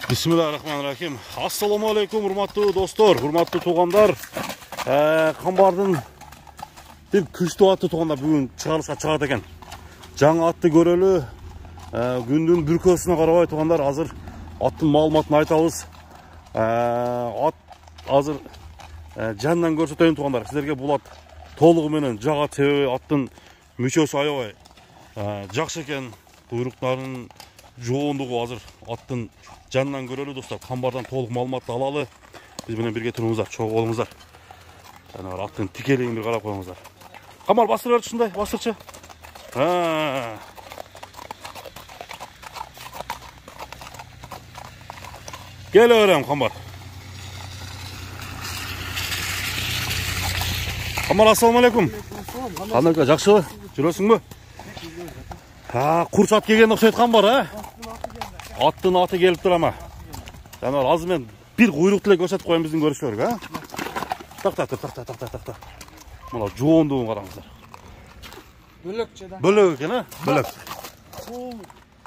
Bismillahirrahmanirrahim. Assalamu alaikum hurmatlı dostlar, hurmatlı tuğanlar. Qamбардың bir күшті атты туғандар бүгін шығарылышқа шығады екен. Жаңа атты көрелі, күндің бүркөсіне қарабай туғандар азыр аттың маалыматын айтабыз. Ат азыр жаннан көрсөтөйүн туғандар. Сіздерге бұл ат толығыменен жаға тебе аттың мүшөсү аябай жакшы екен. Құйрықтарының жоғындығы азыр аттың жаннан көрелі достар. Qamбардан толық маалыматты алалы. Бізбенен бірге тұрыңыздар, чоң болыңыздар. Аттың тикелейін бір қарап қойыңыздар. Qamбар бастыр берді шындай, бастыршы. Кел өрем Qamбар. Qamбар, ассаламу алейкум. Қандай жақсы ғой? Жүресің бе? Құрс ат келген ұқсайды Qamбар, Аттың аты келіп тұр ама. Азымен бір құйрық тіле көрсетіп қойын біздің көрішілерге. Тақта. Мұна жоғындығын қараңыздар. Бөлөк жеда. Бөлөк екен, Бөлөк.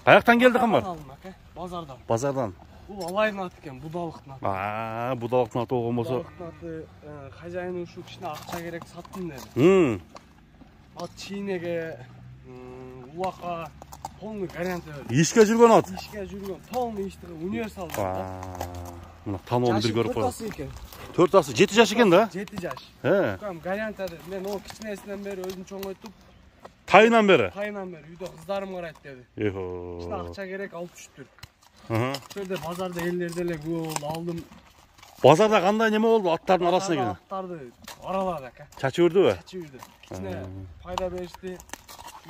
Қаяқтан келді Qamбар? Базардан. Базардан. Бұл алайдың аты екен, будалықтың аты. Будалықтың аты олған болса. Будалықтың аты қажайын ұшу кішіне ақша керек саттым деді. Ат чейнеге, улақа, полный гарантия берді. Ешке жүрген ат? Ешке жүрген, полный ештігі универсал. Мұна тануын бір көріп қойды. 4 асы екен. 4 асы, 7 жаш екен да? 7 жаш. Гарантияды, мен ол кішінесінен бері өзін чоң өйтіп. Тайынан бері? Тайынан бері, үйде қыздарым қарайды деді. Кішіне ақша керек, алып түштір. Шөлде базарда елдерделе көп алдым. Базарда қандай неме болды аттардың арасына келген? Аттарды аралады әке. Чачы өрді бе? Чачы өрді. Кішіне пайда берішті,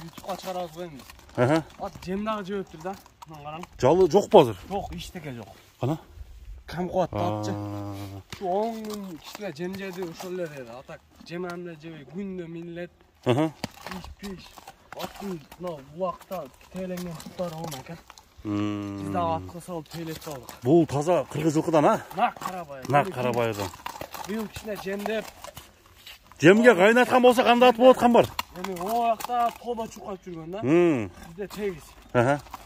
ютубқа шығарады қойыңыз. Ат жемдағы жеп өттір да, қараң. Жалы жоқ па азыр? Жоқ, ештеке жоқ. Қана? Кәм қуатты атшы. Шу 10 күн кішіне жем жеді ұшылыр еді. Атак жем әмді жебей күнді минлет. Пиш. Аттың уақытта тейленген құттары оң әке. Бізді атқы салып тейлет салдық. Бұл таза қырғыз жылқыдан, Нақ қарабайы. Нақ қарабайыдан. Биыл кішіне жемдеп. Жемге қайнатқан болса қандай ат болады Qamбар? О уақытта тода чуқап жүрген да. Бізде тегіз.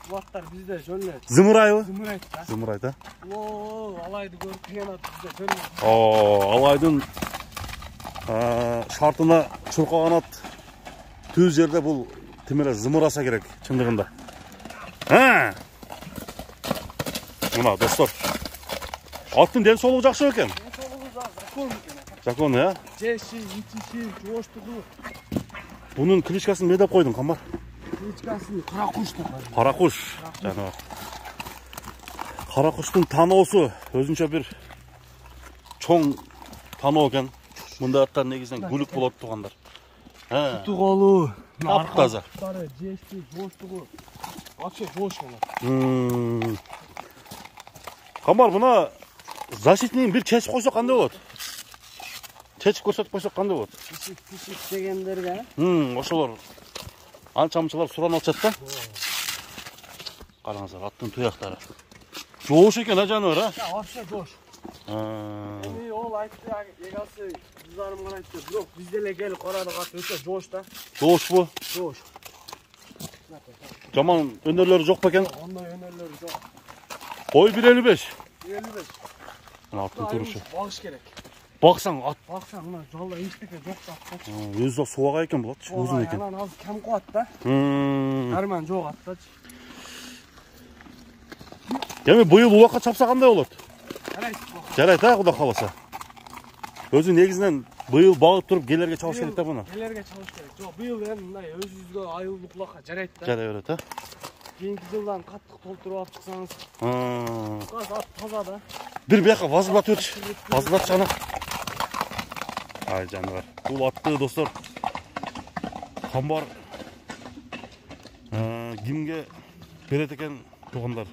Уақыттар бізде жөнлет. Зымырай ой? Зымырайды да. Зымырайды. Алайды көріп қиен ат бізде жөнлет. Алайдың шартына шұрқаған ат төз жерде бұл тімелі зымыраса керек шындығында. Мұна достар, аттың ден солығы жақсы екен? Ден солығы закон екен. Закон, Жеші, итіші, жоштығы. Бұның кличкасын не деп қойдың Qamбар? Кличкасын Қарақұш деп қойдың. Қарақұш. Қарақұштың танаусы өзінше бір чоң танау екен. Мұнда аттар негізінен гүлік болады туғандар. Құты қолу. Тап-таза. Жеші, жоштығы. Вообще жош болады. Qamбар, бұна защитнен бір чешіп қойсақ қандай болады? Чешіп көрсетіп қойсақ қандай болады? Пішік дегендерге? Ошолар анчамшылар суран алчат та? Қараңыздар, аттың тұяқтары. Жош екен, жануар, Вообще жош. Ол айтты, егасы қыздарым қарайды. Жоқ, бізделе келіп қорадық аты өте жош та. Жош бұ? Жош. Жаман өнерлері жоқ па екен? Ондай өнерлері жоқ. Ой 1.55. 1.55. Аттың тұрышы. Бағыш керек. Бақсаң, ат. Бақсаң, мұна жолда ештеке жоқ та. Өзі суаға екен бұл ат, өзін екен. Анан аз кәм қуат та. Әрмен жоқ ат та. Деме, бұйыл уақыт шапса қандай болады? Жарайды, Құда қаласа. Өзі негізінен бұйыл бағыт тұрып келерге чалыш керек та бұны? Келерге чалыш керек. Жоқ, бұйыл өзіңізге айылды құлаққа жарайды та. Жарай өрет, Кейінгі жылдан қаттық толтырып алып шықсаңыз. Ат таза да. Bir бияққа вазылат өтші. Вазылат шана. Ай, жануар. Бұл атты достар. Qamбар кімге береді екен туғандар.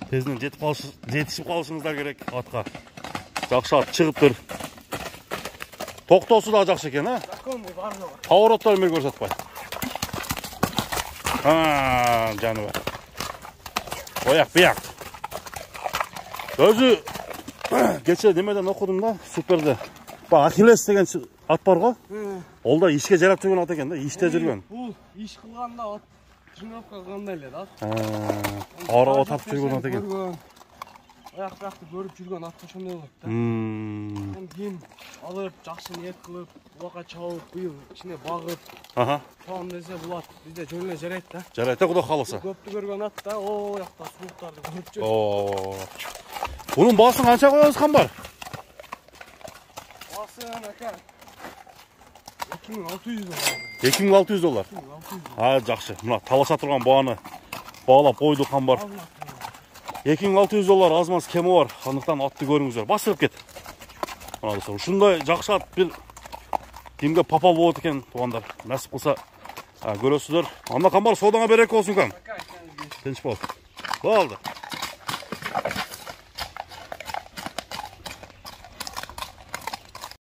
Тезінен жетішіп қалышыңыздар керек атқа. Жақшы ат шығып тұр. Тоқтаусы да жақшы екен, Павороттар мер көрсетпай. Жануар. Ояқ. Өзі кеше немеден оқыдым да, суперді. Ахиллес деген ат бар ғой? Ол да ишке жарап жүрген ат екен да, иште жүрген. Бұл иш қылғанда ат тренировка қылғанда еледі ат. Ара отап жүрген ат екен. аяқ-жақты көріп жүрген ат ошондой болот да. Кийин алып, жакшы ниет кылып, булакка чабып, быйыл ичине багып, тоом десе бул ат бизде жөн эле жарайт да. Жарайт да, Кудай кааласа. Көптү көргөн ат да, о жакта сууктарды көрүп жүр. Bunun baaсын канча коебуз Камбар? Баасын ака $2600. $2600. Жакшы. Мына талаша турган бааны баалап койду Камбар. $2600 аз-маз кеми бар. Андыктан атты көрүңүздөр. Басып кет. Мына достор, ушундай жакшы ат бир кимге попал болот экен, туугандар. Насип кылса көрөсүздөр. Анда Камбар соодаңа береке болсун кам. Тынч бол. Болду.